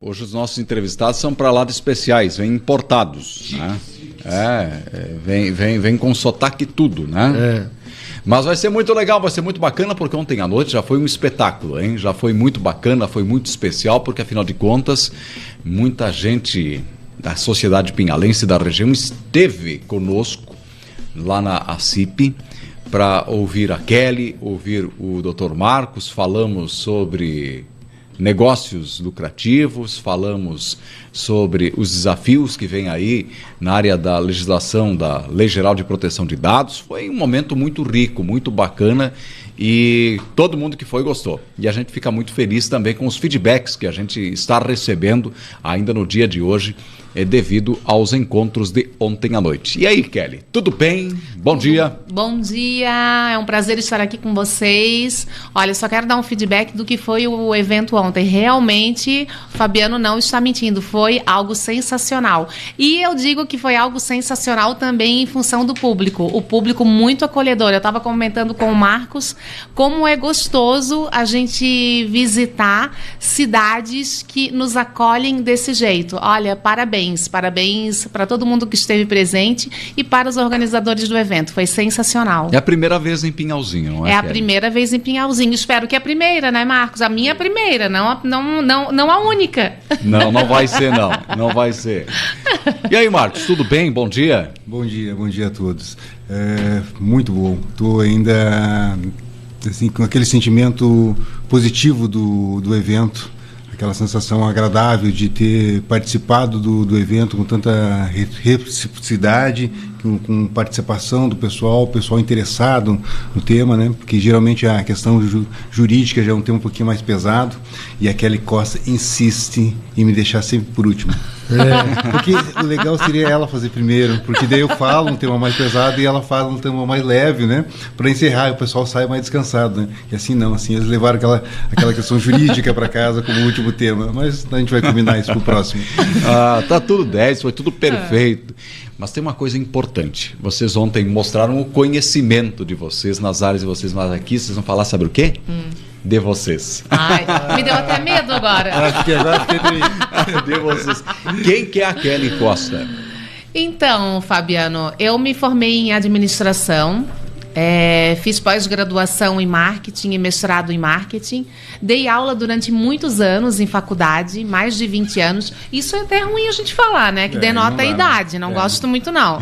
Hoje os nossos entrevistados são para lá de especiais, vêm importados, né? Vem com sotaque e tudo, né? Mas vai ser muito legal, vai ser muito bacana, porque ontem à noite já foi um espetáculo, hein? Já foi muito bacana, foi muito especial, porque afinal de contas, muita gente da sociedade pinhalense da região esteve conosco lá na ACIP para ouvir a Kelly, ouvir o Dr. Marcos. Falamos sobre negócios lucrativos, falamos sobre os desafios que vem aí na área da legislação da Lei Geral de Proteção de Dados. Foi um momento muito rico, muito bacana, e todo mundo que foi gostou. E a gente fica muito feliz também com os feedbacks que a gente está recebendo ainda no dia de hoje, devido aos encontros de ontem à noite. E aí, Kelly, tudo bem? Bom dia. Bom dia, é um prazer estar aqui com vocês. Olha, só quero dar um feedback do que foi o evento ontem. Realmente, o Fabiano não está mentindo, foi algo sensacional. E eu digo que foi algo sensacional também em função do público. O público muito acolhedor. Eu estava comentando com o Marcos como é gostoso a gente visitar cidades que nos acolhem desse jeito. Olha, parabéns para todo mundo que esteve presente e para os organizadores do evento. Foi sensacional. É a primeira vez em Pinhalzinho, não é? É a primeira vez em Pinhalzinho. Espero que a primeira, né, Marcos? A minha primeira, não a única. Não vai ser, não. Não vai ser. E aí, Marcos, tudo bem? Bom dia. Bom dia a todos. Muito bom. Estou ainda assim, com aquele sentimento positivo do evento, aquela sensação agradável de ter participado do evento com tanta reciprocidade, com participação do pessoal, o pessoal interessado no tema, né? Porque geralmente a questão jurídica já é um tema um pouquinho mais pesado, e a Kelly Costa insiste em me deixar sempre por último. Porque o legal seria ela fazer primeiro, porque daí eu falo um tema mais pesado e ela fala um tema mais leve, né? Para encerrar e o pessoal sai mais descansado, né? E assim não, assim eles levaram aquela questão jurídica para casa como último tema, mas a gente vai combinar isso pro próximo. Tá tudo 10, foi tudo perfeito. Mas tem uma coisa importante. Vocês ontem mostraram o conhecimento de vocês nas áreas de vocês, mas aqui vocês vão falar sobre o quê? De vocês. Ai, me deu até medo agora. Acho que agora fiquei De vocês. Quem que é a Kelly Costa? Então, Fabiano, eu me formei em administração, fiz pós-graduação em marketing e mestrado em marketing, dei aula durante muitos anos em faculdade, mais de 20 anos. Isso é até ruim a gente falar, né? Que denota a idade, não gosto muito não.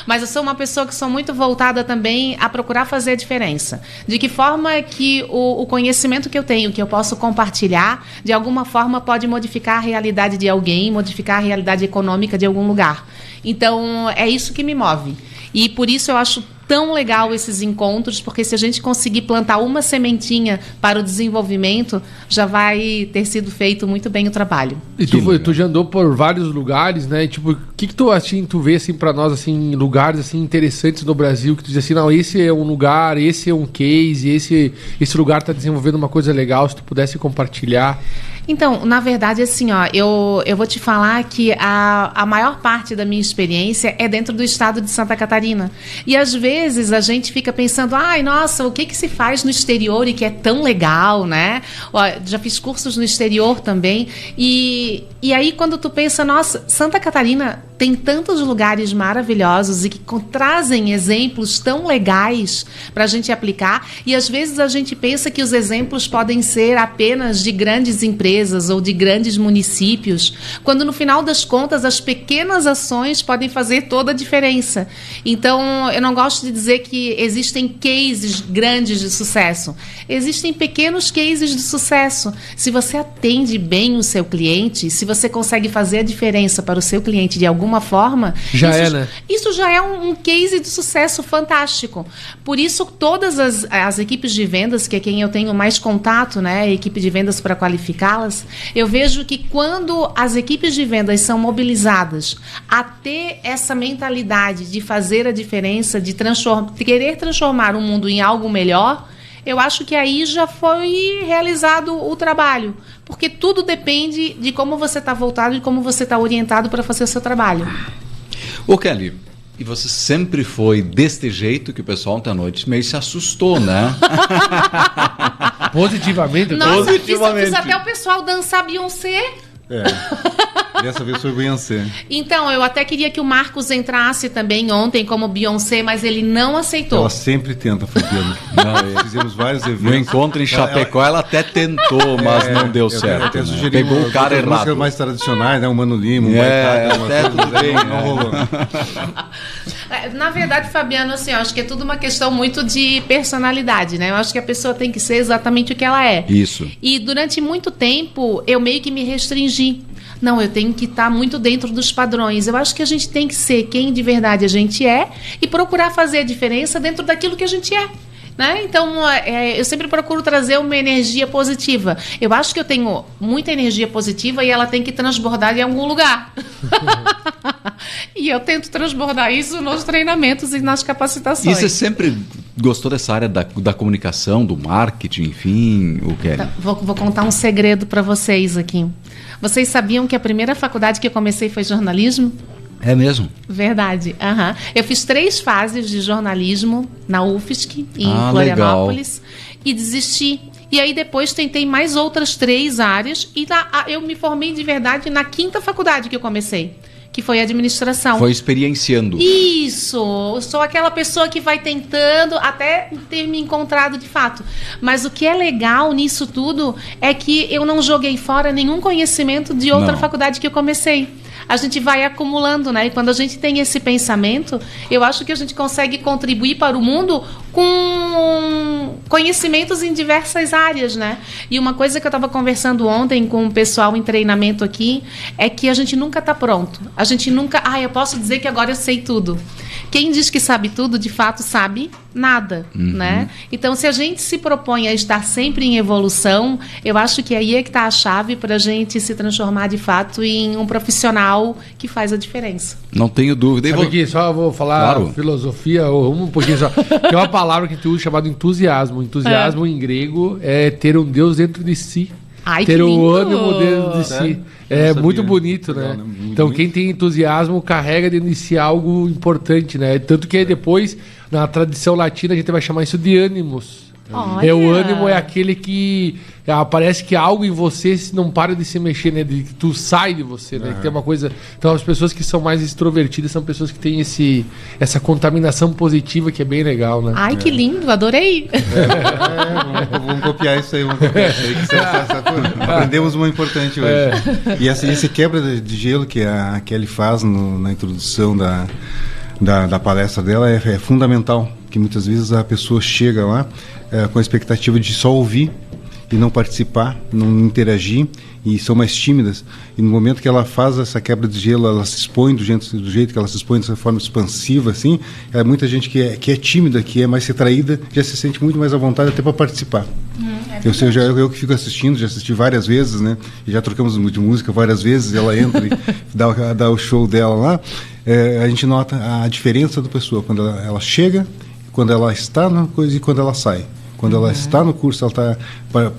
Mas eu sou uma pessoa que sou muito voltada também a procurar fazer a diferença. De que forma que o conhecimento que eu tenho, que eu posso compartilhar, de alguma forma pode modificar a realidade de alguém, modificar a realidade econômica de algum lugar. Então, é isso que me move. E por isso eu acho tão legal esses encontros, porque se a gente conseguir plantar uma sementinha para o desenvolvimento, já vai ter sido feito muito bem o trabalho. E tu já andou por vários lugares, né? Tipo, o que tu assim, tu vê assim para nós assim, lugares assim interessantes no Brasil, que tu diz assim, não, esse é um lugar, esse é um case, esse lugar está desenvolvendo uma coisa legal, se tu pudesse compartilhar. Então, na verdade, assim, ó, eu vou te falar que a maior parte da minha experiência é dentro do estado de Santa Catarina. E às vezes a gente fica pensando, ai, nossa, o que se faz no exterior e que é tão legal, né? Ó, já fiz cursos no exterior também. E aí quando tu pensa, nossa, Santa Catarina tem tantos lugares maravilhosos e que trazem exemplos tão legais para a gente aplicar, e às vezes a gente pensa que os exemplos podem ser apenas de grandes empresas ou de grandes municípios, quando no final das contas as pequenas ações podem fazer toda a diferença. Então, eu não gosto de dizer que existem cases grandes de sucesso. Existem pequenos cases de sucesso. Se você atende bem o seu cliente, se você consegue fazer a diferença para o seu cliente de alguma forma, isso já é um case de sucesso fantástico. Por isso, todas as equipes de vendas, que é quem eu tenho mais contato, né, a equipe de vendas para qualificá-las, eu vejo que quando as equipes de vendas são mobilizadas a ter essa mentalidade de fazer a diferença, de querer transformar o mundo em algo melhor, eu acho que aí já foi realizado o trabalho. Porque tudo depende de como você está voltado e como você está orientado para fazer o seu trabalho. Ô, Kelly, E você sempre foi deste jeito que o pessoal ontem à noite meio se assustou, né? Positivamente. Nossa, isso fiz até o pessoal dançar Beyoncé. Dessa vez foi Beyoncé. Então, eu até queria que o Marcos entrasse também ontem como Beyoncé, mas ele não aceitou. Ela sempre tenta, Fabiano. Fizemos vários eventos. No encontro em Chapecó, ela até tentou, mas não deu certo. Até né? Pegou o cara errado. Músicas mais tradicionais, né? O Mano Lima, até tudo bem, não rolou. Na verdade, Fabiano, assim, eu acho que é tudo uma questão muito de personalidade, né? Eu acho que a pessoa tem que ser exatamente o que ela é. Isso. E durante muito tempo, eu meio que me restringi. Não, eu tenho que estar muito dentro dos padrões. Eu acho que a gente tem que ser quem de verdade a gente é e procurar fazer a diferença dentro daquilo que a gente é. Né? Então, eu sempre procuro trazer uma energia positiva. Eu acho que eu tenho muita energia positiva e ela tem que transbordar em algum lugar. E eu tento transbordar isso nos treinamentos e nas capacitações. E você sempre gostou dessa área da comunicação, do marketing, enfim, o que é? Vou contar um segredo para vocês aqui. Vocês sabiam que a primeira faculdade que eu comecei foi jornalismo? É mesmo? Verdade. Uhum. Eu fiz 3 fases de jornalismo na UFSC, em Florianópolis, e desisti. E aí depois tentei mais outras 3 áreas e eu me formei de verdade na 5ª faculdade que eu comecei, que foi administração. Foi experienciando. Isso! Eu sou aquela pessoa que vai tentando até ter me encontrado de fato. Mas o que é legal nisso tudo é que eu não joguei fora nenhum conhecimento de outra faculdade que eu comecei. A gente vai acumulando, né? E quando a gente tem esse pensamento, eu acho que a gente consegue contribuir para o mundo com conhecimentos em diversas áreas, né? E uma coisa que eu estava conversando ontem com o pessoal em treinamento aqui é que a gente nunca está pronto. A gente nunca... eu posso dizer que agora eu sei tudo. Quem diz que sabe tudo, de fato, sabe nada, né? Então, se a gente se propõe a estar sempre em evolução, eu acho que aí é que está a chave para a gente se transformar, de fato, em um profissional que faz a diferença. Não tenho dúvida. Sabe que só vou falar filosofia, ou um pouquinho só. Tem uma palavra que tu usa chamada entusiasmo. Entusiasmo em grego é ter um Deus dentro de si. Ai, ter o ânimo dentro de si. É muito bonito, né? Então, quem tem entusiasmo carrega dentro de si algo importante, né? Tanto que depois, na tradição latina, a gente vai chamar isso de ânimos. Olha. O ânimo é aquele que parece que algo em você não para de se mexer, né? De que tu sai de você, né? Que tem uma coisa. Então, as pessoas que são mais extrovertidas são pessoas que têm essa contaminação positiva que é bem legal, né? Ai, que lindo, adorei. Vamos copiar isso aí. Aprendemos uma importante hoje. E esse quebra de gelo que a Kelly faz na introdução da palestra dela é fundamental, que muitas vezes a pessoa chega lá com a expectativa de só ouvir e não participar, não interagir, e são mais tímidas, e no momento que ela faz essa quebra de gelo, ela se expõe do jeito que ela se expõe, dessa forma expansiva, assim, muita gente que é tímida, que é mais retraída, já se sente muito mais à vontade até para participar. Eu que fico assistindo, já assisti várias vezes, né, e já trocamos de música várias vezes, ela entra e dá o show dela lá, a gente nota a diferença da pessoa, quando ela chega, quando ela está na coisa e quando ela sai. Quando ela está no curso,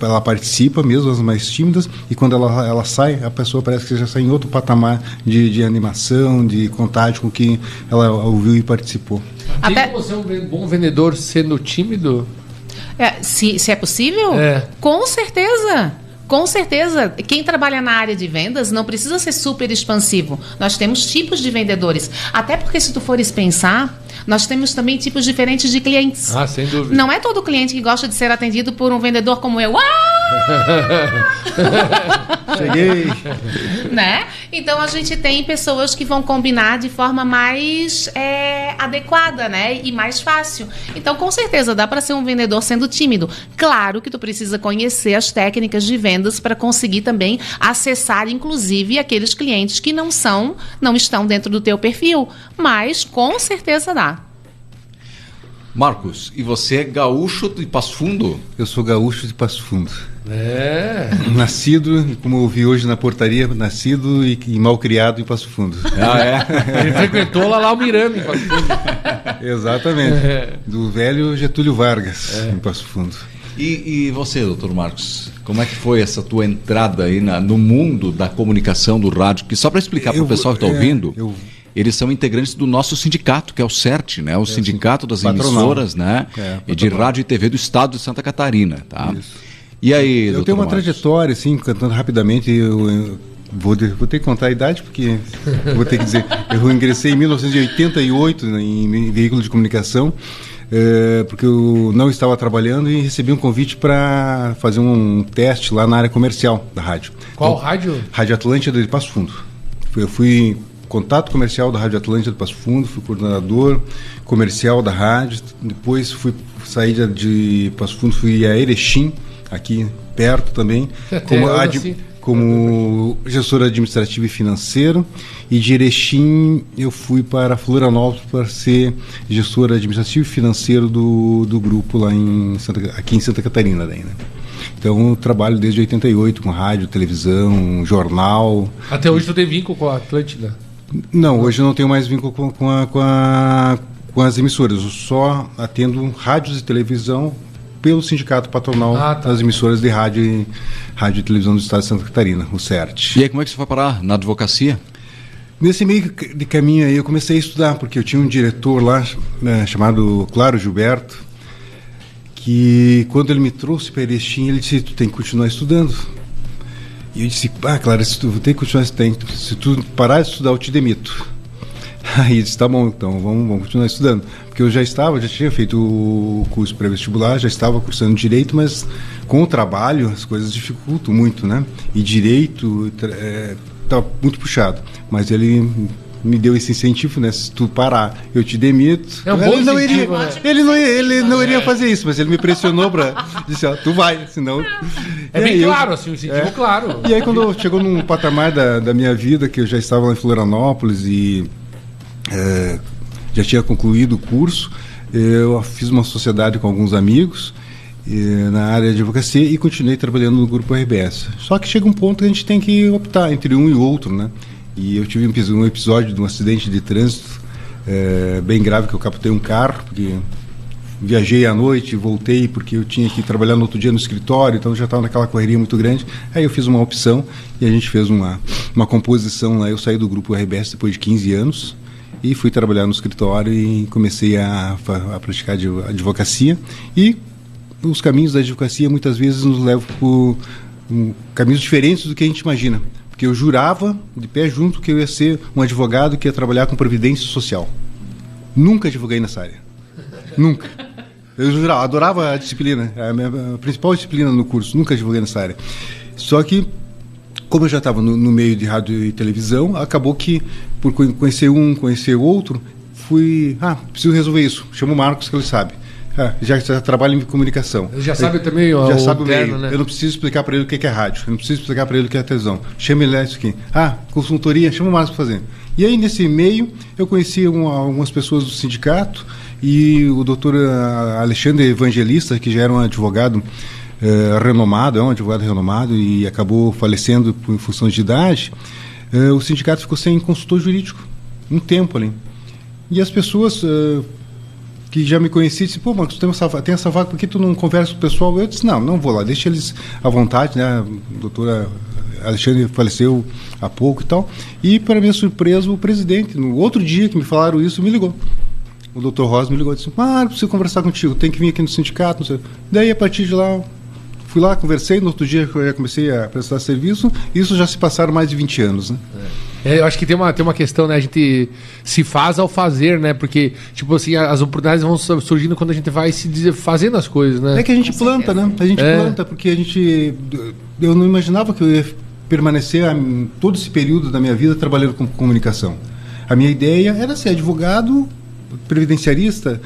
ela participa, mesmo as mais tímidas, e quando ela sai, a pessoa parece que já sai em outro patamar de animação, de contato com quem ela ouviu e participou. Tem como ser um bom vendedor sendo tímido? Se é possível? Com certeza! Com certeza, quem trabalha na área de vendas não precisa ser super expansivo. Nós temos tipos de vendedores. Até porque, se tu fores pensar, nós temos também tipos diferentes de clientes. Sem dúvida. Não é todo cliente que gosta de ser atendido por um vendedor como eu. Cheguei! Né? Então, a gente tem pessoas que vão combinar de forma mais adequada, né? E mais fácil. Então, com certeza, dá para ser um vendedor sendo tímido. Claro que tu precisa conhecer as técnicas de vendas para conseguir também acessar, inclusive, aqueles clientes que não estão dentro do teu perfil. Mas, com certeza dá. Marcos, e você é gaúcho de Passo Fundo? Eu sou gaúcho de Passo Fundo. Nascido, como eu vi hoje na portaria, nascido e mal criado em Passo Fundo. Ele frequentou lá o Miranda em Passo Fundo. Exatamente. Do velho Getúlio Vargas em Passo Fundo. E você, doutor Marcos, como é que foi essa tua entrada aí no mundo da comunicação do rádio? Que só para explicar para o pessoal que está ouvindo, eles são integrantes do nosso sindicato, que é o CERT, né? O Sindicato das Emissoras, né? De Rádio e TV do Estado de Santa Catarina, tá? Isso. E aí, eu tenho uma trajetória, assim, cantando rapidamente, eu vou ter que contar a idade, porque vou ter que dizer, eu ingressei em 1988 em veículo de comunicação, porque eu não estava trabalhando e recebi um convite para fazer um teste lá na área comercial da rádio. Qual rádio? Rádio Atlântida de Passo Fundo. Eu fui contato comercial da Rádio Atlântida de Passo Fundo, fui coordenador comercial da rádio, depois saí de Passo Fundo, fui a Erechim, aqui perto também, como gestor administrativo e financeiro, e de Erechim eu fui para Florianópolis para ser gestor administrativo e financeiro do grupo lá aqui em Santa Catarina daí, né? Então eu trabalho desde 88 com rádio, televisão, jornal. Até hoje tu tem vínculo com a Atlântida? Não, hoje eu não tenho mais vínculo com as emissoras, eu só atendo rádios e televisão pelo sindicato patronal das emissoras de rádio e televisão do estado de Santa Catarina, o CERT. E aí, como é que você foi parar na advocacia? Nesse meio de caminho aí eu comecei a estudar, porque eu tinha um diretor lá, chamado Claro Gilberto, que quando ele me trouxe para Erechim, ele disse, tu tem que continuar estudando. E eu disse, claro, se tu tem que continuar, se tu parar de estudar, eu te demito. Aí ele disse, tá bom, então vamos continuar estudando. Porque eu já tinha feito o curso pré-vestibular, já estava cursando Direito, mas com o trabalho as coisas dificultam muito, né? E Direito tá muito puxado. Mas ele me deu esse incentivo, né? Se tu parar, eu te demito. É um bom incentivo, né? Ele não iria fazer isso, mas ele me pressionou disse, tu vai, senão... É bem claro, assim, um incentivo claro. E aí quando chegou num patamar da minha vida, que eu já estava lá em Florianópolis e já tinha concluído o curso, eu fiz uma sociedade com alguns amigos na área de advocacia e continuei trabalhando no Grupo RBS. Só que chega um ponto que a gente tem que optar entre um e outro, né? E eu tive um episódio de um acidente de trânsito bem grave, que eu captei um carro, porque viajei à noite, voltei porque eu tinha que trabalhar no outro dia no escritório, então já estava naquela correria muito grande. Aí eu fiz uma opção e a gente fez uma composição lá. Eu saí do Grupo RBS depois de 15 anos e fui trabalhar no escritório e comecei a praticar advocacia. E os caminhos da advocacia muitas vezes nos levam por caminhos diferentes do que a gente imagina. Porque eu jurava, de pé junto, que eu ia ser um advogado que ia trabalhar com previdência social. Nunca advoguei nessa área. Nunca. Eu jurava, adorava a disciplina, a minha principal disciplina no curso, nunca advoguei nessa área. Só que, como eu já estava no meio de rádio e televisão, acabou que, por conhecer um, conhecer outro, preciso resolver isso. Chama o Marcos, que ele sabe. Já trabalha em comunicação. Ele já sabe também já sabe o terno, meio, né? Eu não preciso explicar para ele o que é rádio, eu não preciso explicar para ele o que é televisão. Chama ele lá isso aqui. Consultoria, chama o Marcos para fazer. E aí, nesse meio, eu conheci algumas pessoas do sindicato e o doutor Alexandre Evangelista, que já era um advogado renomado, é um advogado renomado e acabou falecendo em função de idade. O sindicato ficou sem consultor jurídico um tempo ali. E as pessoas... que já me conheci, disse, Marcos, tem essa vaga, por que tu não conversa com o pessoal? Eu disse, não vou lá, deixa eles à vontade, né? O doutor Alexandre faleceu há pouco e tal. E, para minha surpresa, o presidente, no outro dia que me falaram isso, me ligou. O doutor Rosa me ligou e disse, preciso conversar contigo, tem que vir aqui no sindicato, não sei. Daí, a partir de lá, fui lá, conversei, no outro dia eu já comecei a prestar serviço, e isso já se passaram mais de 20 anos, né? Eu acho que tem uma questão, né? A gente se faz ao fazer, né? Porque, tipo assim, as oportunidades vão surgindo quando a gente vai fazendo as coisas, né? É que a gente planta, né? A gente planta, porque eu não imaginava que eu ia permanecer todo esse período da minha vida trabalhando com comunicação. A minha ideia era ser advogado previdenciarista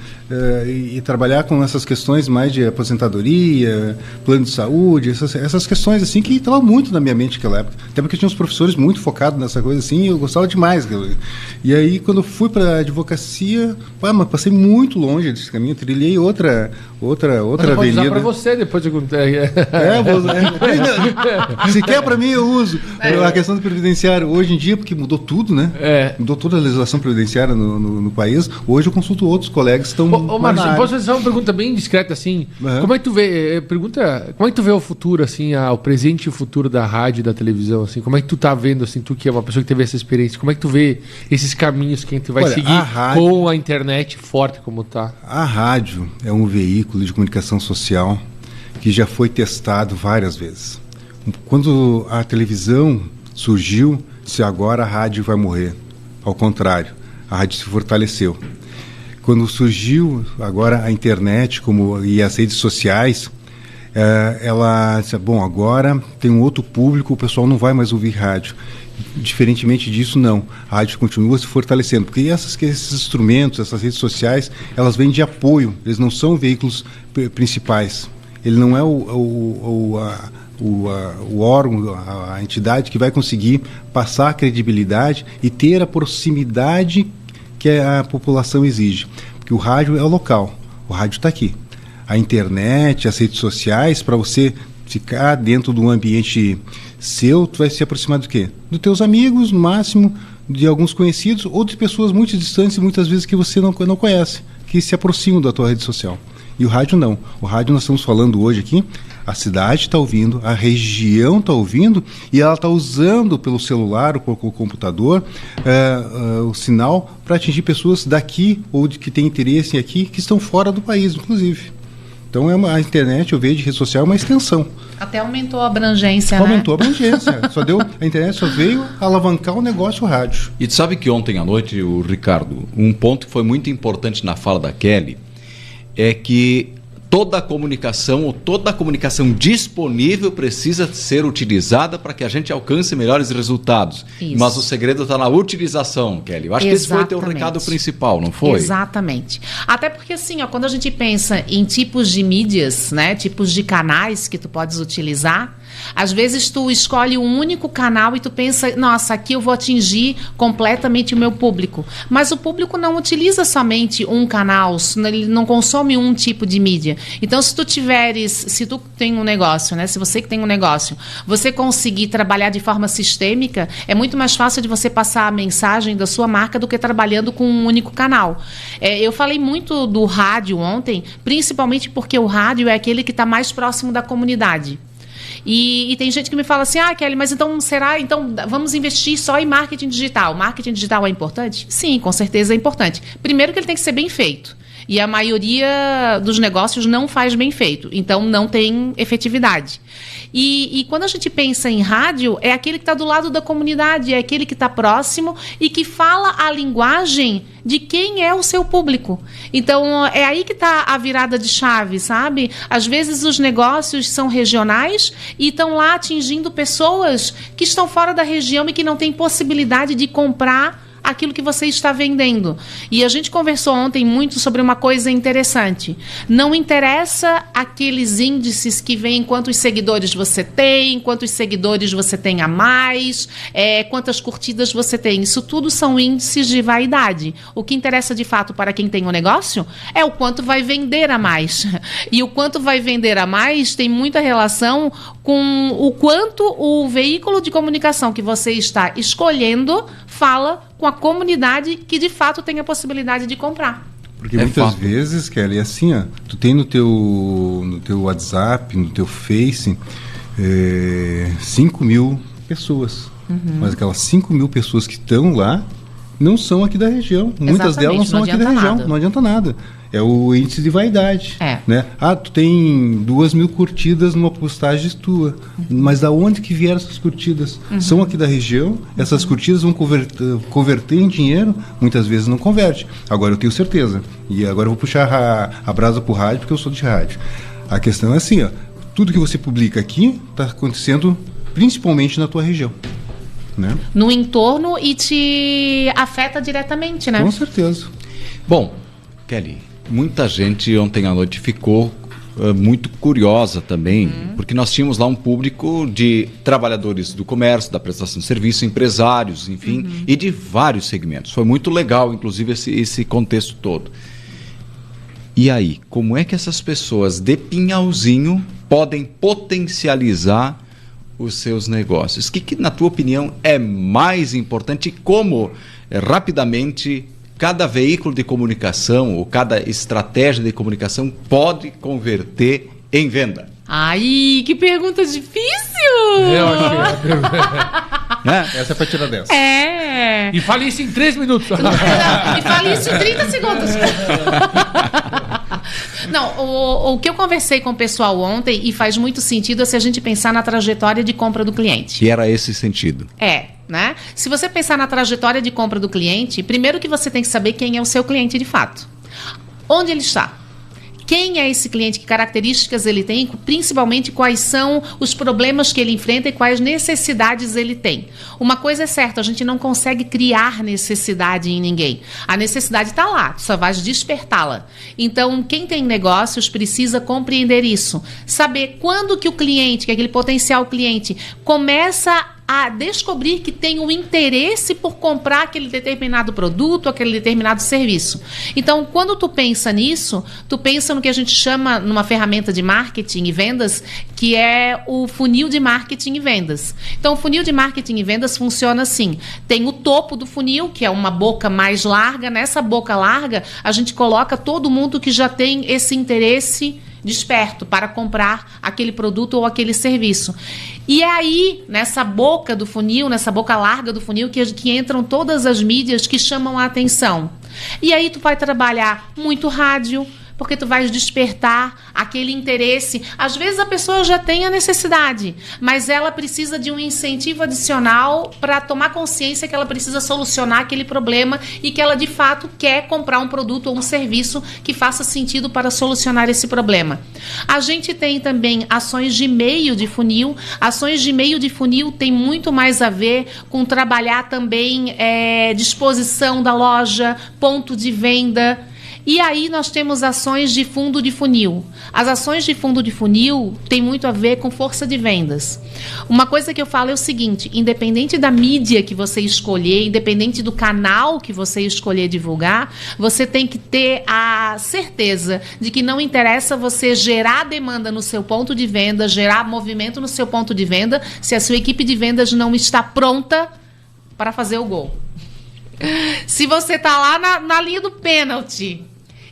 e trabalhar com essas questões mais de aposentadoria, plano de saúde, essas questões assim que estavam muito na minha mente naquela época. Até porque tinha uns professores muito focados nessa coisa assim e eu gostava demais. E aí, quando eu fui para a advocacia, mas passei muito longe desse caminho, trilhei outra avenida. Pode usar para você depois de... Se quer para mim, eu uso. A questão do previdenciário, hoje em dia, porque mudou tudo, né? Mudou toda a legislação previdenciária no país. Hoje eu consulto outros colegas que estão... Marcos, posso fazer uma pergunta bem discreta, assim? Como é que tu vê... Como é que tu vê o futuro, assim, o presente e o futuro da rádio e da televisão, assim? Como é que tu tá vendo, assim, tu que é uma pessoa que teve essa experiência, como é que tu vê esses caminhos que a gente vai seguir com a internet forte como tá? A rádio é um veículo de comunicação social que já foi testado várias vezes. Quando a televisão surgiu, se agora a rádio vai morrer. Ao contrário, a rádio se fortaleceu. Quando surgiu agora a internet e as redes sociais, ela disse, bom, agora tem um outro público, o pessoal não vai mais ouvir rádio. Diferentemente disso, não. A rádio continua se fortalecendo, porque esses instrumentos, essas redes sociais, elas vêm de apoio, eles não são veículos principais. Ele não é o órgão, a entidade que vai conseguir passar a credibilidade e ter a proximidade que a população exige. Porque o rádio é o local, o rádio está aqui. A internet, as redes sociais, para você ficar dentro de um ambiente seu, tu vai se aproximar do quê? Dos teus amigos, no máximo, de alguns conhecidos, ou de pessoas muito distantes, muitas vezes que você não conhece, que se aproximam da tua rede social. E o rádio não. O rádio nós estamos falando hoje aqui, a cidade está ouvindo, a região está ouvindo e ela está usando pelo celular ou pelo computador o sinal para atingir pessoas daqui ou que têm interesse aqui, que estão fora do país, inclusive. Então a internet, eu vejo de rede social, é uma extensão. Até aumentou a abrangência, Aumentou a abrangência. A internet só veio alavancar o negócio rádio. E tu sabe que ontem à noite, o Ricardo, um ponto que foi muito importante na fala da Kelly é que toda a comunicação disponível precisa ser utilizada para que a gente alcance melhores resultados. Isso. Mas o segredo está na utilização, Kelly. Eu acho que esse foi o teu recado principal, não foi? Exatamente. Até porque, assim, quando a gente pensa em tipos de mídias, né, tipos de canais que tu podes utilizar, às vezes tu escolhe um único canal e tu pensa, nossa, aqui eu vou atingir completamente o meu público. Mas o público não utiliza somente um canal, ele não consome um tipo de mídia. Então, se tu tem um negócio, né? Se você que tem um negócio, você conseguir trabalhar de forma sistêmica, é muito mais fácil de você passar a mensagem da sua marca do que trabalhando com um único canal. Eu falei muito do rádio ontem, principalmente porque o rádio é aquele que está mais próximo da comunidade. E tem gente que me fala assim, Kelly, mas então vamos investir só em marketing digital. Marketing digital é importante? Sim, com certeza é importante. Primeiro que ele tem que ser bem feito. E a maioria dos negócios não faz bem feito, então não tem efetividade. E quando a gente pensa em rádio, é aquele que está do lado da comunidade, é aquele que está próximo e que fala a linguagem de quem é o seu público. Então, é aí que está a virada de chave, sabe? Às vezes os negócios são regionais e estão lá atingindo pessoas que estão fora da região e que não têm possibilidade de comprar aquilo que você está vendendo. E a gente conversou ontem muito sobre uma coisa interessante. Não interessa aqueles índices que vêm quantos seguidores você tem, quantos seguidores você tem a mais, quantas curtidas você tem. Isso tudo são índices de vaidade. O que interessa de fato para quem tem um negócio é o quanto vai vender a mais. E o quanto vai vender a mais tem muita relação com o quanto o veículo de comunicação que você está escolhendo fala com a comunidade que de fato tem a possibilidade de comprar. Porque muitas vezes, Kelly, é assim, tu tem no teu WhatsApp, no teu Face, 5 mil pessoas. Mas aquelas 5 mil pessoas que estão lá não são aqui da região. Muitas delas não são aqui da região. Não adianta nada. É o índice de vaidade. Né? Tu tem 2 mil curtidas numa postagem tua. Mas da onde que vieram essas curtidas? São aqui da região, essas curtidas vão converter em dinheiro, muitas vezes não converte. Agora eu tenho certeza. E agora eu vou puxar a brasa pro rádio, porque eu sou de rádio. A questão é assim, tudo que você publica aqui está acontecendo principalmente na tua região. Né? No entorno e te afeta diretamente, né? Com certeza. Bom, Kelly, muita gente ontem à noite ficou muito curiosa também, porque nós tínhamos lá um público de trabalhadores do comércio, da prestação de serviço, empresários, enfim, e de vários segmentos. Foi muito legal, inclusive, esse contexto todo. E aí, como é que essas pessoas de Pinhalzinho podem potencializar os seus negócios? O que, na tua opinião, é mais importante e como, rapidamente, cada veículo de comunicação ou cada estratégia de comunicação pode converter em venda? Ai, que pergunta difícil! Eu achei. Essa é pra tirar dessa. E fale isso em 3 minutos. E fale isso em 30 segundos. Não, o que eu conversei com o pessoal ontem, e faz muito sentido, é se a gente pensar na trajetória de compra do cliente. E era esse sentido. Né? Se você pensar na trajetória de compra do cliente, primeiro que você tem que saber quem é o seu cliente de fato. Onde ele está? Quem é esse cliente? Que características ele tem? Principalmente, quais são os problemas que ele enfrenta e quais necessidades ele tem. Uma coisa é certa, a gente não consegue criar necessidade em ninguém. A necessidade está lá, só vai despertá-la. Então, quem tem negócios precisa compreender isso. Saber quando que o cliente, que aquele potencial cliente, começa a descobrir que tem um interesse por comprar aquele determinado produto, aquele determinado serviço. Então, quando tu pensa nisso, tu pensa no que a gente chama, numa ferramenta de marketing e vendas, que é o funil de marketing e vendas. Então, o funil de marketing e vendas funciona assim. Tem o topo do funil, que é uma boca mais larga. Nessa boca larga, a gente coloca todo mundo que já tem esse interesse desperto para comprar aquele produto ou aquele serviço. E é aí, nessa boca do funil, nessa boca larga do funil, que entram todas as mídias que chamam a atenção. E aí tu vai trabalhar muito rádio, porque tu vais despertar aquele interesse. Às vezes a pessoa já tem a necessidade, mas ela precisa de um incentivo adicional para tomar consciência que ela precisa solucionar aquele problema e que ela de fato quer comprar um produto ou um serviço que faça sentido para solucionar esse problema. A gente tem também ações de meio de funil. Ações de meio de funil tem muito mais a ver com trabalhar também disposição da loja, ponto de venda. E aí nós temos ações de fundo de funil. As ações de fundo de funil têm muito a ver com força de vendas. Uma coisa que eu falo é o seguinte: independente da mídia que você escolher, independente do canal que você escolher divulgar, você tem que ter a certeza de que não interessa você gerar demanda no seu ponto de venda, gerar movimento no seu ponto de venda, se a sua equipe de vendas não está pronta para fazer o gol. Se você está lá na linha do pênalti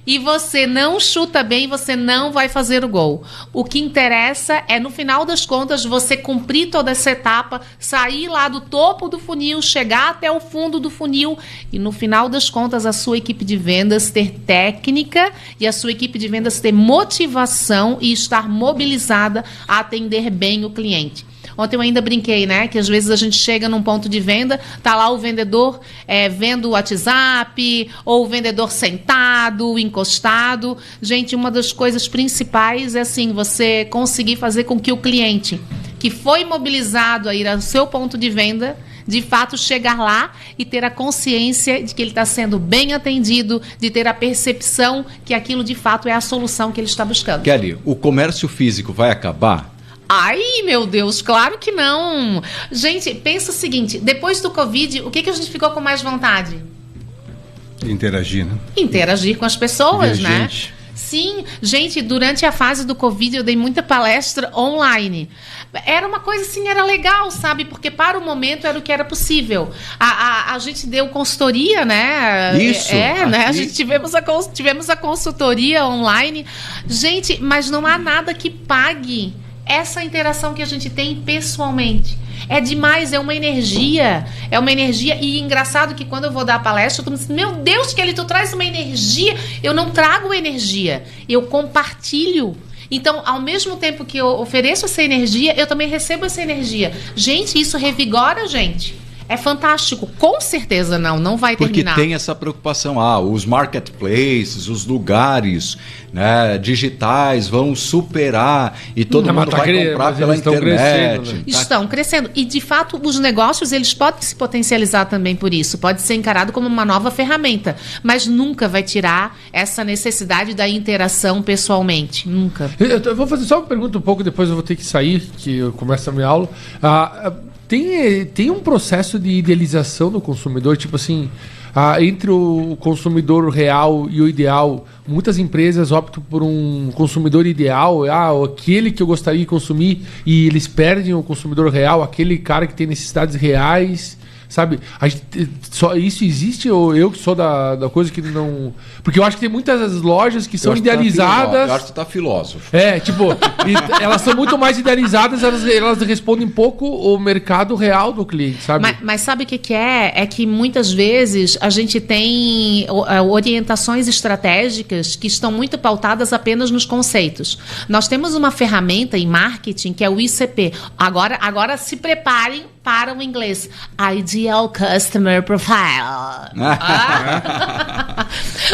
e você não chuta bem, você não vai fazer o gol. O que interessa é, no final das contas, você cumprir toda essa etapa, sair lá do topo do funil, chegar até o fundo do funil e, no final das contas, a sua equipe de vendas ter técnica e a sua equipe de vendas ter motivação e estar mobilizada a atender bem o cliente. Ontem eu ainda brinquei, né? Que às vezes a gente chega num ponto de venda, tá lá o vendedor vendo o WhatsApp, ou o vendedor sentado, encostado. Gente, uma das coisas principais é assim, você conseguir fazer com que o cliente que foi mobilizado a ir ao seu ponto de venda, de fato chegar lá e ter a consciência de que ele está sendo bem atendido, de ter a percepção que aquilo de fato é a solução que ele está buscando. Kelly, o comércio físico vai acabar? Ai, meu Deus, claro que não. Gente, pensa o seguinte, depois do Covid, o que a gente ficou com mais vontade? Interagir, né? Interagir com as pessoas, ver né? gente. Sim, gente, durante a fase do Covid eu dei muita palestra online. Era uma coisa assim, era legal, sabe? Porque para o momento era o que era possível. A gente deu consultoria, né? Isso. Né? A gente tivemos a consultoria online. Gente, mas não há nada que pague essa interação que a gente tem pessoalmente. É demais, é uma energia. E engraçado que quando eu vou dar a palestra, eu tô me meu Deus, Kelly, tu traz uma energia. Eu não trago energia, eu compartilho. Então, ao mesmo tempo que eu ofereço essa energia, eu também recebo essa energia. Gente, isso revigora a gente. É fantástico. Com certeza não vai terminar. Porque tem essa preocupação. Os marketplaces, os lugares, né, digitais vão superar e todo mundo vai comprar pela internet. Né? Estão crescendo. E, de fato, os negócios eles podem se potencializar também por isso. Pode ser encarado como uma nova ferramenta. Mas nunca vai tirar essa necessidade da interação pessoalmente. Nunca. Eu vou fazer só uma pergunta um pouco, depois eu vou ter que sair, que eu começo a minha aula. Tem um processo de idealização do consumidor, tipo assim, entre o consumidor real e o ideal. Muitas empresas optam por um consumidor ideal, aquele que eu gostaria de consumir, e eles perdem o consumidor real, aquele cara que tem necessidades reais. sabe? Só isso existe ou eu que sou da coisa que não... Porque eu acho que tem muitas lojas que são idealizadas... Eu acho que tu tá filósofo. Elas são muito mais idealizadas, elas respondem pouco o mercado real do cliente, sabe? Mas sabe o que é? É que muitas vezes a gente tem orientações estratégicas que estão muito pautadas apenas nos conceitos. Nós temos uma ferramenta em marketing que é o ICP. Agora se preparem para o inglês. Ideal Customer Profile.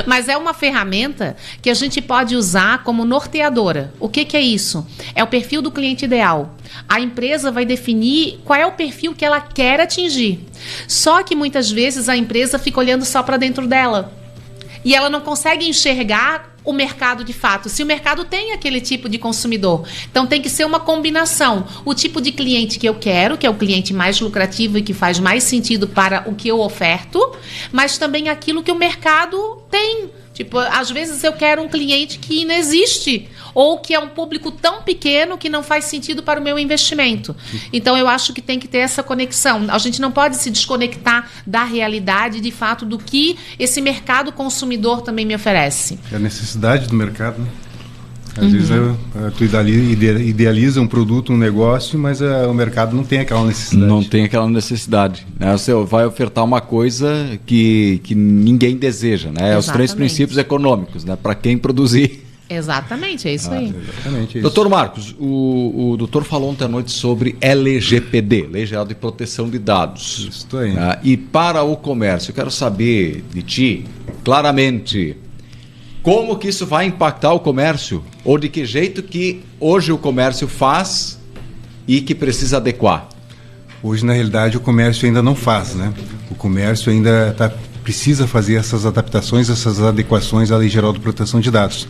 Mas é uma ferramenta que a gente pode usar como norteadora. O que é isso? É o perfil do cliente ideal. A empresa vai definir qual é o perfil que ela quer atingir. Só que muitas vezes a empresa fica olhando só para dentro dela. E ela não consegue enxergar o mercado de fato, se o mercado tem aquele tipo de consumidor. Então tem que ser uma combinação. O tipo de cliente que eu quero, que é o cliente mais lucrativo e que faz mais sentido para o que eu oferto, mas também aquilo que o mercado tem. Tipo, às vezes eu quero um cliente que não existe, ou que é um público tão pequeno que não faz sentido para o meu investimento. Então eu acho que tem que ter essa conexão. A gente não pode se desconectar da realidade, de fato, do que esse mercado consumidor também me oferece. É a necessidade do mercado, né? Às vezes tu idealiza um produto, um negócio, mas o mercado não tem aquela necessidade. Não tem aquela necessidade. Né? Você vai ofertar uma coisa que ninguém deseja. Né? É os 3 princípios econômicos, né? Para quem produzir. Exatamente, é isso aí. Exatamente isso. Doutor Marcos, o doutor falou ontem à noite sobre LGPD, Lei Geral de Proteção de Dados. Isso aí. E para o comércio, eu quero saber de ti, claramente, como que isso vai impactar o comércio? Ou de que jeito que hoje o comércio faz e que precisa adequar? Hoje, na realidade, o comércio ainda não faz, né? O comércio ainda precisa fazer essas adaptações, essas adequações à Lei Geral de Proteção de Dados.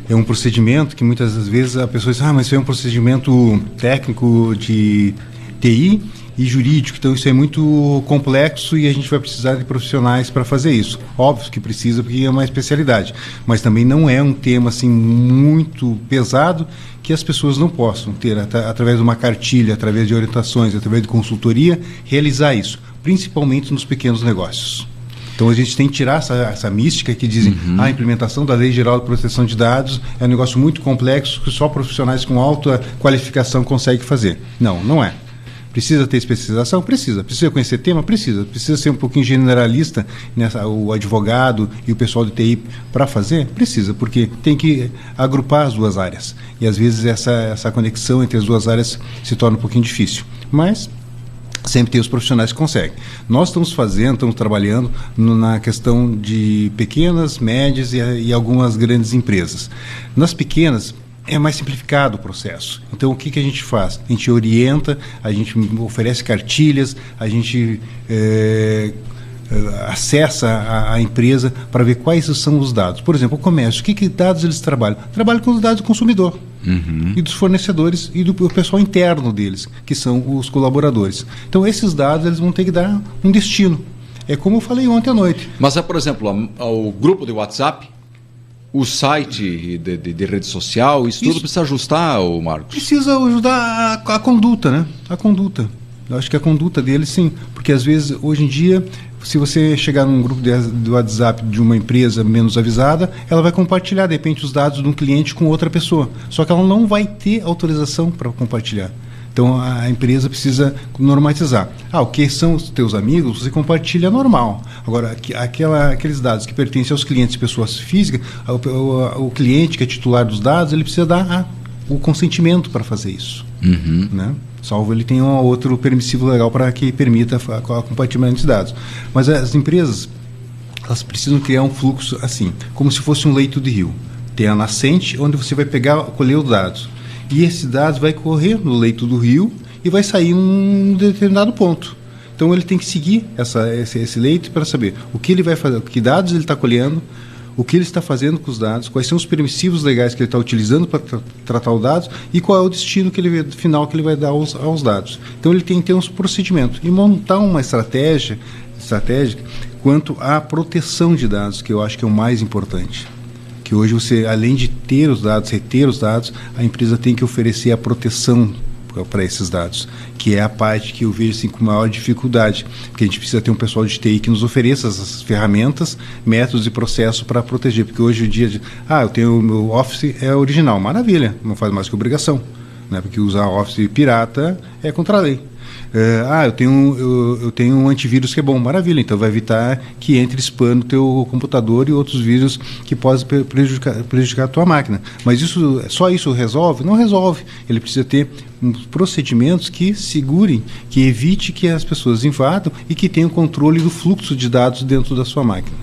É um procedimento que muitas vezes a pessoa diz, mas isso é um procedimento técnico de TI e jurídico, então isso é muito complexo e a gente vai precisar de profissionais para fazer isso. Óbvio que precisa, porque é uma especialidade, mas também não é um tema assim muito pesado que as pessoas não possam ter, através de uma cartilha, através de orientações, através de consultoria, realizar isso, principalmente nos pequenos negócios. Então a gente tem que tirar essa mística que dizem a implementação da Lei Geral de Proteção de Dados é um negócio muito complexo que só profissionais com alta qualificação conseguem fazer. Não é. Precisa ter especialização? Precisa. Precisa conhecer tema? Precisa. Precisa ser um pouquinho generalista, o advogado e o pessoal de TI para fazer? Precisa, porque tem que agrupar as duas áreas. E às vezes essa conexão entre as duas áreas se torna um pouquinho difícil. Mas sempre tem os profissionais que conseguem. Nós estamos trabalhando na questão de pequenas, médias e algumas grandes empresas. Nas pequenas, é mais simplificado o processo. Então, o que a gente faz? A gente orienta, a gente oferece cartilhas, a gente acessa a empresa para ver quais são os dados. Por exemplo, o comércio, que dados eles trabalham? Trabalham com os dados do consumidor e dos fornecedores e do pessoal interno deles, que são os colaboradores. Então, esses dados eles vão ter que dar um destino. É como eu falei ontem à noite. Mas por exemplo, o grupo de WhatsApp, o site de rede social, isso tudo precisa ajustar, Marcos? Precisa ajudar a conduta, né? A conduta. Eu acho que a conduta deles, sim. Porque, às vezes, hoje em dia, se você chegar num grupo do WhatsApp de uma empresa menos avisada, ela vai compartilhar, de repente, os dados de um cliente com outra pessoa. Só que ela não vai ter autorização para compartilhar. Então, a empresa precisa normatizar. O que são os teus amigos, você compartilha normal. Agora, aqueles dados que pertencem aos clientes e pessoas físicas, o cliente que é titular dos dados, ele precisa dar o consentimento para fazer isso. Né? Salvo ele tenha um outro permissivo legal para que permita o compartilhamento de dados. Mas as empresas, elas precisam criar um fluxo assim, como se fosse um leito de rio. Tem a nascente, onde você vai colher os dados. E esses dados vai correr no leito do rio e vai sair em um determinado ponto. Então ele tem que seguir esse leito para saber o que ele vai fazer, que dados ele está colhendo, o que ele está fazendo com os dados, quais são os permissivos legais que ele está utilizando para tratar os dados e qual é o destino final que ele vai dar aos dados. Então ele tem que ter um procedimento e montar uma estratégia quanto à proteção de dados, que eu acho que é o mais importante. Que hoje você, além de ter os dados, reter os dados, a empresa tem que oferecer a proteção para esses dados, que é a parte que eu vejo assim, com maior dificuldade, porque a gente precisa ter um pessoal de TI que nos ofereça essas ferramentas, métodos e processos para proteger, porque hoje em dia, eu tenho o meu Office é original, maravilha, não faz mais que obrigação, né? Porque usar Office pirata é contra a lei. Eu tenho um antivírus que é bom, maravilha, então vai evitar que entre spam no teu computador e outros vírus que possam prejudicar a tua máquina. Mas só isso resolve? Não resolve. Ele precisa ter procedimentos que segurem, que evite que as pessoas invadam e que tenham controle do fluxo de dados dentro da sua máquina.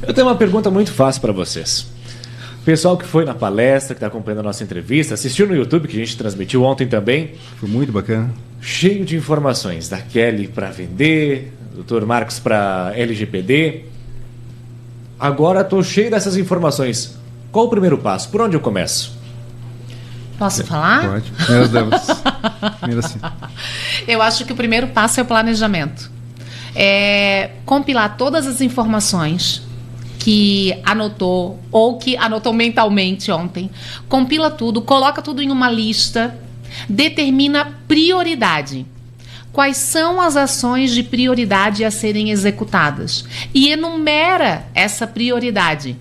Eu tenho uma pergunta muito fácil para vocês. O pessoal que foi na palestra, que está acompanhando a nossa entrevista, assistiu no YouTube, que a gente transmitiu ontem também. Foi muito bacana. Cheio de informações, da Kelly para vender, Dr. Marcos para LGPD. Agora estou cheio dessas informações. Qual o primeiro passo? Por onde eu começo? Posso falar? Pode. Primeiras damas. Primeiro assim. Eu acho que o primeiro passo é o planejamento. É compilar todas as informações que anotou ou que anotou mentalmente ontem. Compila tudo, coloca tudo em uma lista, determina prioridade. Quais são as ações de prioridade a serem executadas? E enumera essa prioridade.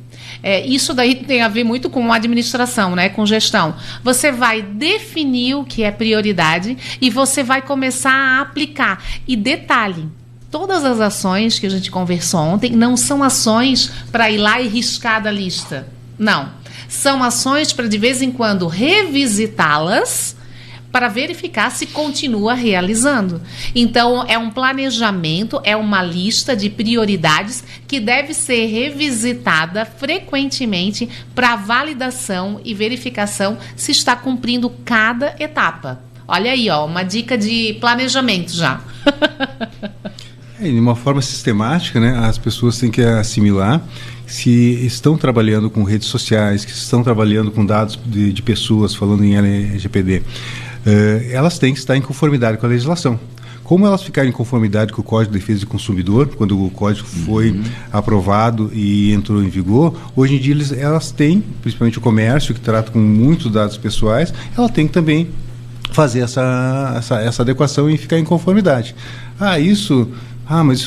Isso daí tem a ver muito com administração, né? Com gestão. Você vai definir o que é prioridade e você vai começar a aplicar. E detalhe, todas as ações que a gente conversou ontem não são ações para ir lá e riscar da lista. Não. São ações para de vez em quando revisitá-las para verificar se continua realizando. Então, é um planejamento, é uma lista de prioridades que deve ser revisitada frequentemente para validação e verificação se está cumprindo cada etapa. Olha aí, uma dica de planejamento já. De uma forma sistemática, né, as pessoas têm que assimilar se estão trabalhando com redes sociais, que estão trabalhando com dados de pessoas, falando em LGPD, elas têm que estar em conformidade com a legislação. Como elas ficarem em conformidade com o Código de Defesa do Consumidor, quando o código foi aprovado e entrou em vigor, hoje em dia elas têm, principalmente o comércio, que trata com muitos dados pessoais, ela tem que também fazer essa adequação e ficar em conformidade. Mas isso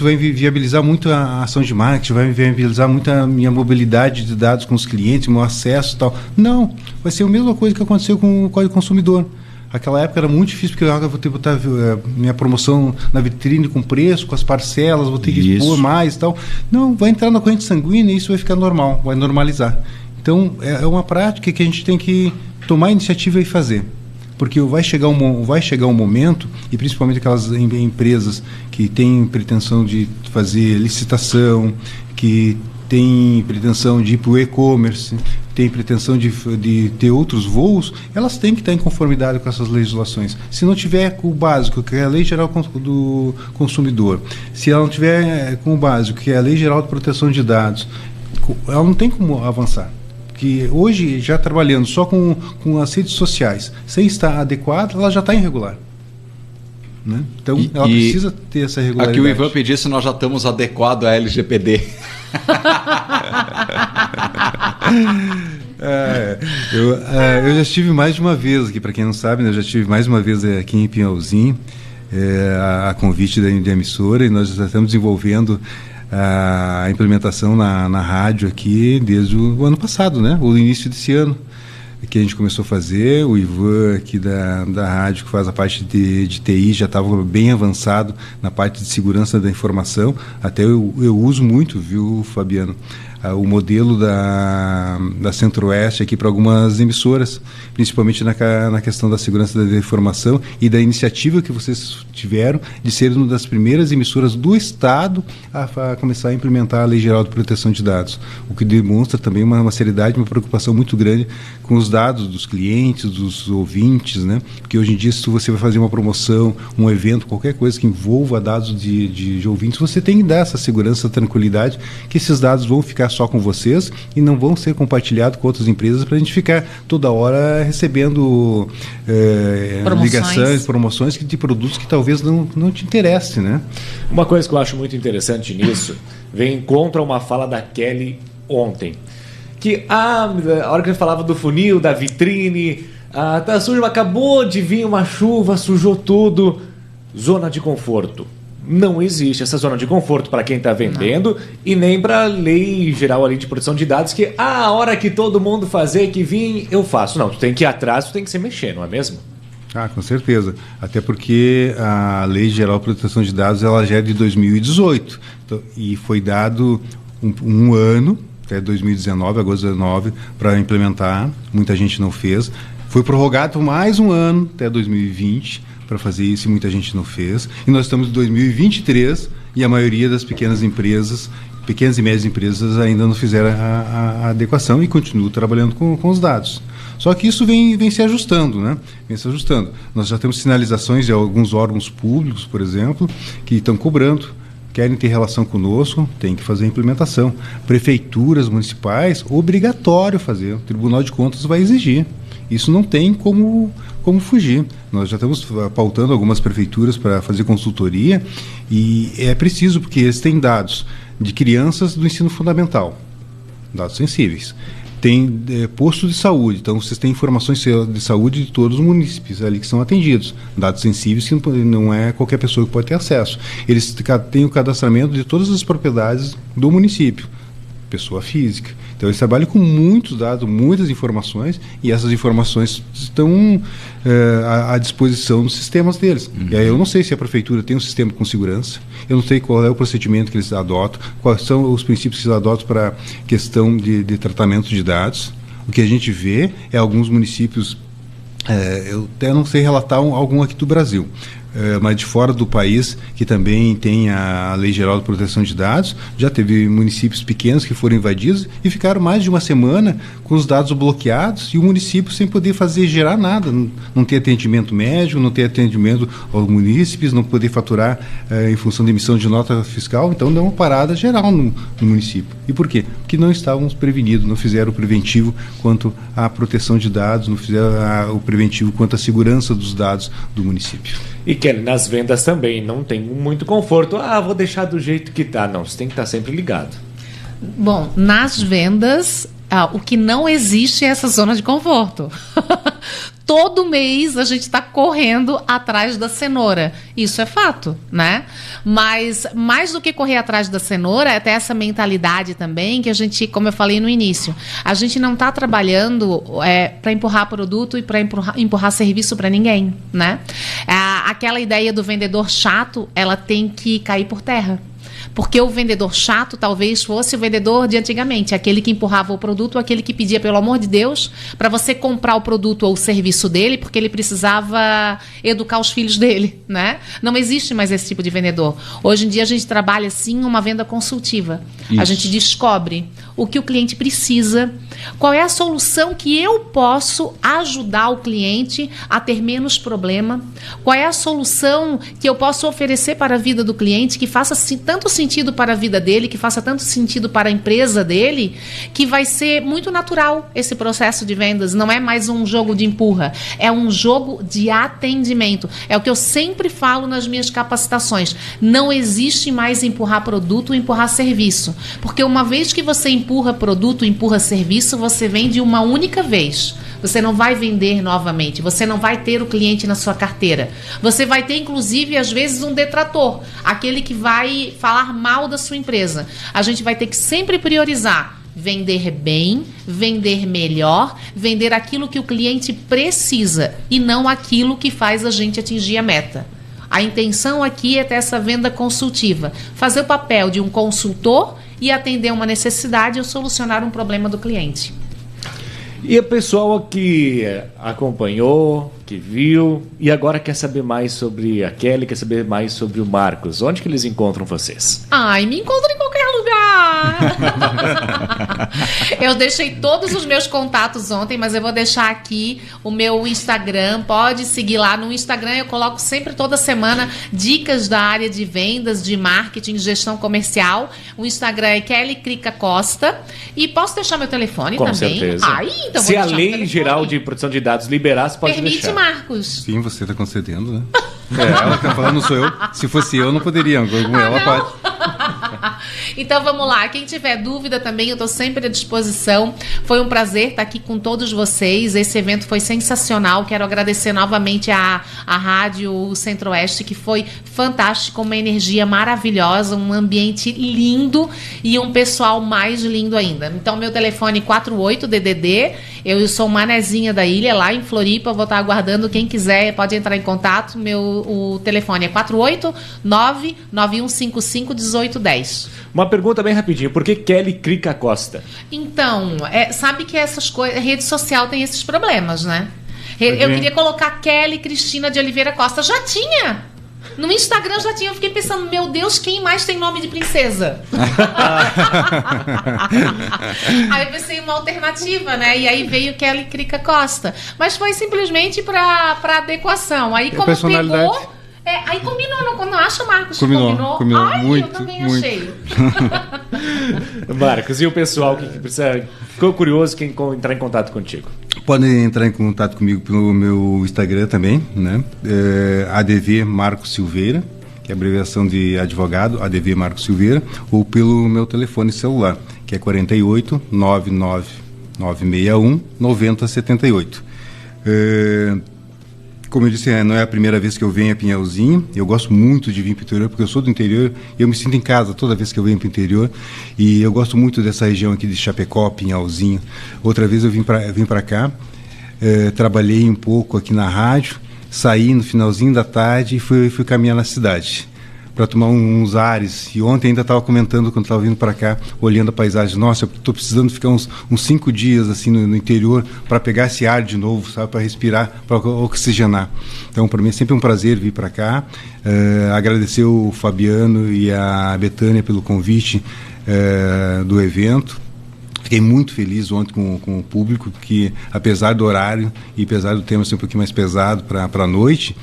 vai viabilizar muito a ação de marketing, vai viabilizar muito a minha mobilidade de dados com os clientes, meu acesso e tal. Não, vai ser a mesma coisa que aconteceu com o Código Consumidor. Aquela época era muito difícil, porque eu vou ter que botar minha promoção na vitrine com preço, com as parcelas, vou ter que expor mais e tal. Não, vai entrar na corrente sanguínea e isso vai ficar normal, vai normalizar. Então, é uma prática que a gente tem que tomar a iniciativa e fazer. Porque vai chegar um momento, e principalmente aquelas empresas que têm pretensão de fazer licitação, que têm pretensão de ir para o e-commerce, têm pretensão de ter outros voos, elas têm que estar em conformidade com essas legislações. Se não tiver com o básico, que é a Lei Geral do Consumidor, se ela não tiver com o básico, que é a Lei Geral de Proteção de Dados, ela não tem como avançar. Que hoje, já trabalhando só com as redes sociais, sem estar adequada, ela já está irregular. Né? Então, ela precisa ter essa regularidade. Aqui o Ivan pedisse, nós já estamos adequados à LGPD. Eu já estive mais de uma vez aqui, para quem não sabe, né, eu já estive mais uma vez aqui em Pinhalzinho, a convite da emissora, e nós já estamos desenvolvendo a implementação na rádio aqui desde o ano passado, né? O início desse ano, que a gente começou a fazer. O Ivan aqui da rádio, que faz a parte de TI, já estava bem avançado na parte de segurança da informação. Até eu uso muito, viu, Fabiano, o modelo da Centro-Oeste aqui para algumas emissoras, principalmente na questão da segurança da informação e da iniciativa que vocês tiveram de ser uma das primeiras emissoras do Estado a começar a implementar a Lei Geral de Proteção de Dados, o que demonstra também uma seriedade, uma preocupação muito grande com os dados dos clientes, dos ouvintes, né? Porque hoje em dia, se você vai fazer uma promoção, um evento, qualquer coisa que envolva dados de ouvintes, você tem que dar essa segurança, essa tranquilidade, que esses dados vão ficar só com vocês e não vão ser compartilhados com outras empresas para a gente ficar toda hora recebendo ligações, promoções de produtos que talvez não te interessem, né? Uma coisa que eu acho muito interessante nisso vem contra uma fala da Kelly ontem, que a hora que a gente falava do funil, da vitrine, Tá sujo, acabou de vir uma chuva, sujou tudo. Zona de conforto. Não existe essa zona de conforto para quem está vendendo e nem para a lei geral ali de proteção de dados que a hora que todo mundo fazer que vir, eu faço. Não, tu tem que ir atrás, tu tem que se mexer, não é mesmo? Com certeza. Até porque a Lei Geral de Proteção de Dados ela já é de 2018 e foi dado um ano, até 2019, agosto de 2019, para implementar. Muita gente não fez. Foi prorrogado mais um ano, até 2020, para fazer isso e muita gente não fez. E nós estamos em 2023 e a maioria das pequenas empresas, pequenas e médias empresas ainda não fizeram a adequação e continuam trabalhando com os dados. Só que isso vem se ajustando, né? Vem se ajustando. Nós já temos sinalizações de alguns órgãos públicos, por exemplo, que estão cobrando, querem ter relação conosco, tem que fazer a implementação. Prefeituras municipais, obrigatório fazer. O Tribunal de Contas vai exigir. Isso não tem como fugir. Nós já estamos pautando algumas prefeituras para fazer consultoria e é preciso, porque eles têm dados de crianças do ensino fundamental, dados sensíveis. Tem posto de saúde, então vocês têm informações de saúde de todos os munícipes ali que são atendidos, dados sensíveis que não é qualquer pessoa que pode ter acesso. Eles têm o cadastramento de todas as propriedades do município, pessoa física. Então eles trabalham com muitos dados, muitas informações, e essas informações estão à disposição dos sistemas deles. E aí eu não sei se a prefeitura tem um sistema com segurança, eu não sei qual é o procedimento que eles adotam, quais são os princípios que eles adotam para questão de tratamento de dados. O que a gente vê é alguns municípios, eu até não sei relatar algum aqui do Brasil, mas de fora do país, que também tem a Lei Geral de Proteção de Dados, já teve municípios pequenos que foram invadidos e ficaram mais de uma semana com os dados bloqueados e o município sem poder gerar nada, não ter atendimento médico, não ter atendimento aos munícipes, não poder faturar em função da emissão de nota fiscal. Então deu uma parada geral no município. E por quê? Porque não estávamos prevenidos, não fizeram o preventivo quanto à proteção de dados, não fizeram o preventivo quanto à segurança dos dados do município. E Kelly, nas vendas também não tem muito conforto. Vou deixar do jeito que tá. Não, você tem que estar sempre ligado. Bom, nas vendas, o que não existe é essa zona de conforto. Todo mês a gente está correndo atrás da cenoura. Isso é fato, né? Mas mais do que correr atrás da cenoura, é ter essa mentalidade também que a gente, como eu falei no início, a gente não está trabalhando para empurrar produto e para empurrar serviço para ninguém, né? Aquela ideia do vendedor chato, ela tem que cair por terra. Porque o vendedor chato talvez fosse o vendedor de antigamente, aquele que empurrava o produto, aquele que pedia, pelo amor de Deus, para você comprar o produto ou o serviço dele, porque ele precisava educar os filhos dele, né? Não existe mais esse tipo de vendedor. Hoje em dia a gente trabalha, sim, uma venda consultiva. Isso. A gente descobre o que o cliente precisa, qual é a solução que eu posso ajudar o cliente a ter menos problema, qual é a solução que eu posso oferecer para a vida do cliente que faça tanto sentido para a vida dele, que faça tanto sentido para a empresa dele, que vai ser muito natural esse processo de vendas. Não é mais um jogo de empurra, é um jogo de atendimento. É o que eu sempre falo nas minhas capacitações. Não existe mais empurrar produto, empurrar serviço. Porque uma vez que você empurra produto, empurra serviço, você vende uma única vez. Você não vai vender novamente, você não vai ter o cliente na sua carteira. Você vai ter, inclusive, às vezes, um detrator, aquele que vai falar mal da sua empresa. A gente vai ter que sempre priorizar vender bem, vender melhor, vender aquilo que o cliente precisa e não aquilo que faz a gente atingir a meta. A intenção aqui é ter essa venda consultiva, fazer o papel de um consultor e atender uma necessidade ou solucionar um problema do cliente. E o pessoal que acompanhou, que viu e agora quer saber mais sobre a Kelly, quer saber mais sobre o Marcos, onde que eles encontram vocês? Me encontram em qualquer lugar. Eu deixei todos os meus contatos ontem, mas eu vou deixar aqui o meu Instagram. Pode seguir lá no Instagram. Eu coloco sempre, toda semana, dicas da área de vendas, de marketing, gestão comercial. O Instagram é Kelly Crica Costa. E posso deixar meu telefone com também? Com certeza. Então se a Lei Geral de Proteção de Dados liberasse, pode Permite, deixar. Marcos. Sim, você está concedendo, né? Ela está falando, não sou eu. Se fosse eu, não poderia. Como ela pode. Então vamos lá, quem tiver dúvida também, eu estou sempre à disposição. Foi um prazer estar aqui com todos vocês. Esse evento foi sensacional. Quero agradecer novamente a Rádio Centro-Oeste, que foi fantástico, uma energia maravilhosa, um ambiente lindo e um pessoal mais lindo ainda. Então meu telefone 48-DDD, eu sou manezinha da ilha, lá em Floripa, vou estar aguardando. Quem quiser pode entrar em contato. O telefone é 489-9155-1810. Uma pergunta bem rapidinho, por que Kelly Crica Costa? Então, sabe que essas coisas, rede social tem esses problemas, né? Eu queria colocar Kelly Cristina de Oliveira Costa, já tinha! No Instagram já tinha, eu fiquei pensando, meu Deus, quem mais tem nome de princesa? Aí eu pensei uma alternativa, né? E aí veio Kelly Crica Costa. Mas foi simplesmente para adequação. Aí como pegou... aí combinou, não acha, Marcos? Combinou. Ai, muito, eu também muito. achei. Marcos, e o pessoal que precisa, ficou curioso, quem entrar em contato contigo? Podem entrar em contato comigo pelo meu Instagram também, né? ADV Marcos Silveira, que é a abreviação de advogado, ADV Marcos Silveira, ou pelo meu telefone celular, que é 48 99 961 9078. Como eu disse, não é a primeira vez que eu venho a Pinhalzinho. Eu gosto muito de vir para o interior, porque eu sou do interior e eu me sinto em casa toda vez que eu venho para o interior. E eu gosto muito dessa região aqui de Chapecó, Pinhalzinho. Outra vez eu vim para cá, trabalhei um pouco aqui na rádio, saí no finalzinho da tarde e fui caminhar na cidade para tomar uns ares. E ontem ainda estava comentando, quando estava vindo para cá, olhando a paisagem, nossa, eu estou precisando ficar uns 5 dias assim no interior para pegar esse ar de novo, sabe, para respirar, para oxigenar. Então, para mim é sempre um prazer vir para cá. Agradecer o Fabiano e a Betânia pelo convite do evento. Fiquei muito feliz ontem com o público, que apesar do horário e apesar do tema ser um pouquinho mais pesado para a noite,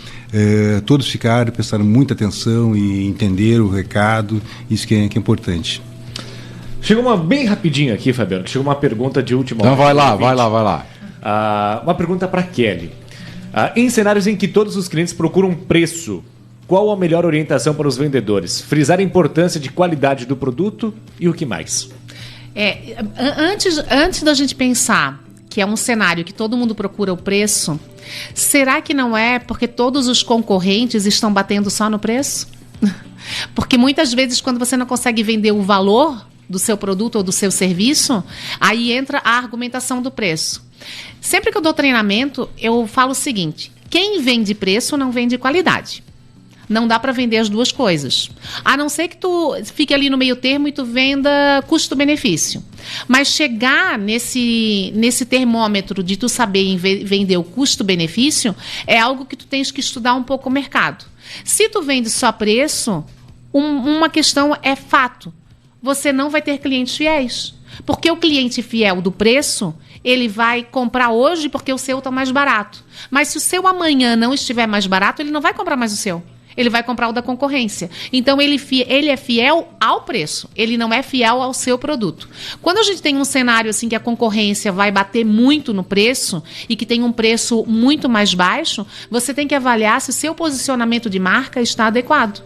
todos prestaram muita atenção e entenderam o recado, isso que é importante. Chegou uma bem rapidinho aqui, Fabiano, que chegou uma pergunta de última hora. Então vai lá. Uma pergunta para Kelly. Em cenários em que todos os clientes procuram preço, qual a melhor orientação para os vendedores? Frisar a importância de qualidade do produto e o que mais? Antes da gente pensar que é um cenário que todo mundo procura o preço, será que não é porque todos os concorrentes estão batendo só no preço? Porque muitas vezes quando você não consegue vender o valor do seu produto ou do seu serviço, aí entra a argumentação do preço. Sempre que eu dou treinamento, eu falo o seguinte: quem vende preço não vende qualidade. Não dá para vender as duas coisas. A não ser que tu fique ali no meio termo e tu venda custo-benefício. Mas chegar nesse termômetro de tu saber vender o custo-benefício é algo que tu tens que estudar um pouco o mercado. Se tu vende só preço, uma questão é fato. Você não vai ter clientes fiéis. Porque o cliente fiel do preço, ele vai comprar hoje porque o seu está mais barato. Mas se o seu amanhã não estiver mais barato, ele não vai comprar mais o seu. Ele vai comprar o da concorrência. Então, ele é fiel ao preço. Ele não é fiel ao seu produto. Quando a gente tem um cenário assim que a concorrência vai bater muito no preço e que tem um preço muito mais baixo, você tem que avaliar se o seu posicionamento de marca está adequado.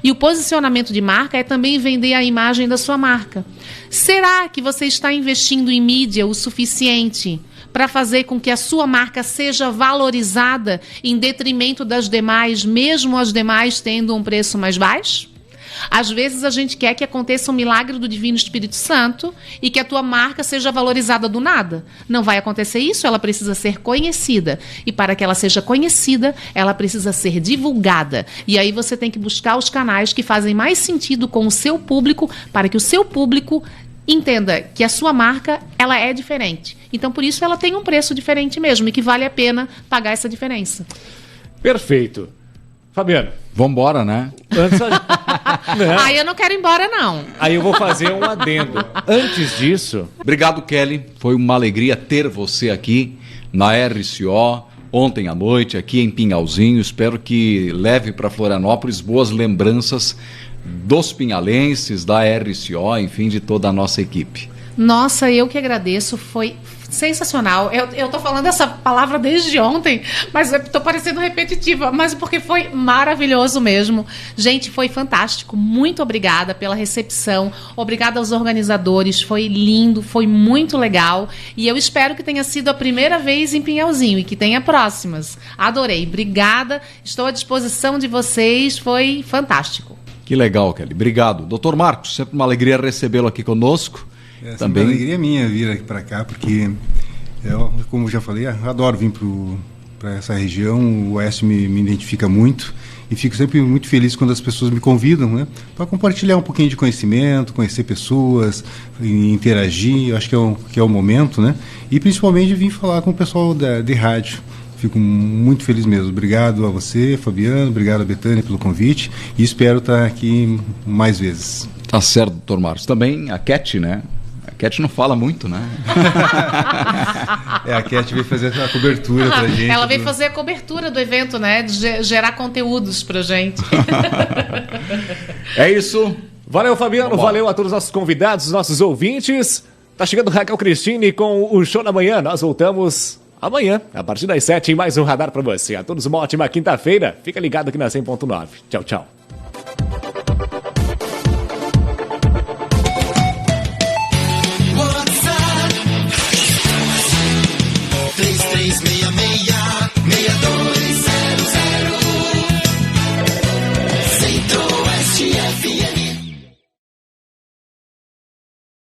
E o posicionamento de marca é também vender a imagem da sua marca. Será que você está investindo em mídia o suficiente para fazer com que a sua marca seja valorizada em detrimento das demais, mesmo as demais tendo um preço mais baixo? Às vezes a gente quer que aconteça um milagre do Divino Espírito Santo e que a tua marca seja valorizada do nada. Não vai acontecer isso, ela precisa ser conhecida. E para que ela seja conhecida, ela precisa ser divulgada. E aí você tem que buscar os canais que fazem mais sentido com o seu público, para que o seu público entenda que a sua marca, ela é diferente. Então, por isso, ela tem um preço diferente mesmo e que vale a pena pagar essa diferença. Perfeito. Fabiano. Vambora, né? Aí eu não quero ir embora, não. Aí eu vou fazer um adendo. Antes disso... Obrigado, Kelly. Foi uma alegria ter você aqui na RCO ontem à noite, aqui em Pinhalzinho. Espero que leve para Florianópolis boas lembranças dos pinhalenses, da RCO, enfim, de toda a nossa equipe. Nossa, eu que agradeço, foi sensacional. Eu tô falando essa palavra desde ontem, mas eu tô parecendo repetitiva, mas porque foi maravilhoso mesmo. Gente, foi fantástico. Muito obrigada pela recepção. Obrigada aos organizadores. Foi lindo, foi muito legal. E eu espero que tenha sido a primeira vez em Pinhalzinho e que tenha próximas. Adorei. Obrigada. Estou à disposição de vocês. Foi fantástico. Que legal, Kelly. Obrigado. Doutor Marcos, sempre uma alegria recebê-lo aqui conosco. Também uma alegria minha vir aqui para cá, porque eu, como já falei, adoro vir para essa região. O Oeste me identifica muito e fico sempre muito feliz quando as pessoas me convidam, né, para compartilhar um pouquinho de conhecimento, conhecer pessoas, interagir. Eu acho que é o momento, né? E principalmente vir falar com o pessoal de rádio. Fico muito feliz mesmo. Obrigado a você, Fabiano, obrigado a Betânia pelo convite e espero estar aqui mais vezes. Tá certo, doutor Marcos. Também a Cat, né? A Cat não fala muito, né? A Cat veio fazer a cobertura pra gente. Ela veio fazer a cobertura do evento, né? De gerar conteúdos pra gente. É isso. Valeu, Fabiano. Vambora. Valeu a todos os nossos convidados, nossos ouvintes. Tá chegando Raquel Cristine com o Show da Manhã. Nós voltamos amanhã, a partir das 7, em mais um Radar pra você. A todos uma ótima quinta-feira. Fica ligado aqui na 100.9. Tchau, tchau.